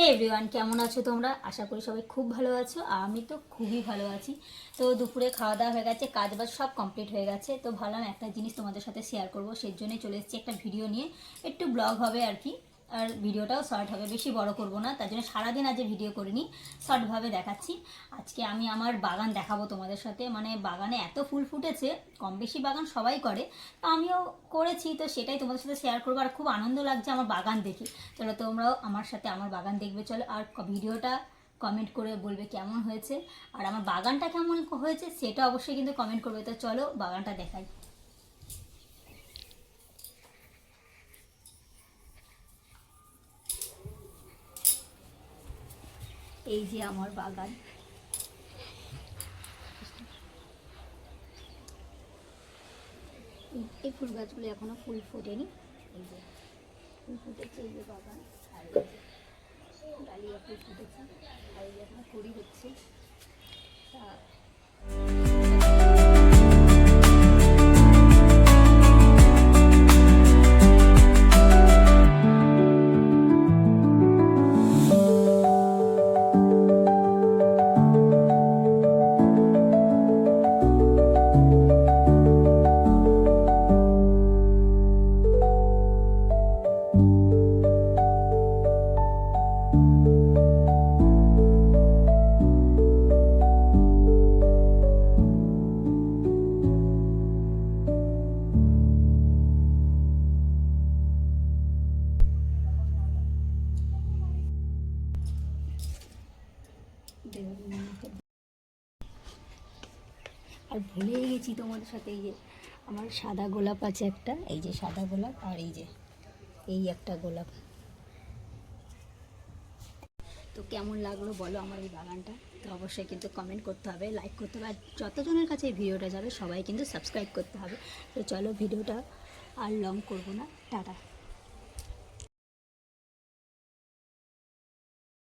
হে everyone, কেমন আছো তোমরা? আশা করি সবাই খুব ভালো আছো। আমি তো খুবই ভালো আছি। তো দুপুরে খাওয়া দাওয়া হয়ে গেছে, কাজ বাজ সব কমপ্লিট হয়ে গেছে। তো ভাবলাম একটা জিনিস তোমাদের সাথে শেয়ার করবো, সেই জন্যই চলে এসেছি একটা ভিডিও নিয়ে। একটু ব্লগ হবে আর কি, আর ভিডিওটাও শর্ট হবে, বেশি বড় করব না। তার জন্য সারাদিন আজ ভিডিও করিনি, শর্টভাবে দেখাচ্ছি। আজকে আমি আমার বাগান দেখাবো তোমাদের সাথে। মানে বাগানে এত ফুল ফুটেছে, কম বেশি বাগান সবাই করে, তো আমিও করেছি। তো সেটাই তোমাদের সাথে শেয়ার করবো। আর খুব আনন্দ লাগছে আমার বাগান দেখে। চলো তোমরাও আমার সাথে আমার বাগান দেখবে চলো। আর ভিডিওটা কমেন্ট করে বলবে কেমন হয়েছে, আর আমার বাগানটা কেমন হয়েছে সেটা অবশ্যই কিন্তু কমেন্ট করবে। তো চলো বাগানটা দেখাই। এই যে আমার বাগান, এই ফুল গাছগুলো এখনো ফুল ফোটেনি। এই যে ফুল ফুটেছে, এই যে বাগান। আর এই যে ডালিয়া ফুল ফুটেছে, আর এই যে এখনো কুড়ি হচ্ছে। তা আর ভুলেই গেছি তোমাদের সাথে, এই যে আমার সাদা গোলাপ আছে একটা, এই যে সাদা গোলাপ, আর এই একটা গোলাপ। তো কেমন লাগলো বলো আমার এই বাগানটা? তো অবশ্যই কিন্তু কমেন্ট করতে হবে, লাইক করতে হবে, আর যতজনের কাছে এই ভিডিওটা যাবে সবাই কিন্তু সাবস্ক্রাইব করতে হবে। তো চলো ভিডিওটা আর লং করবো না, টাটা।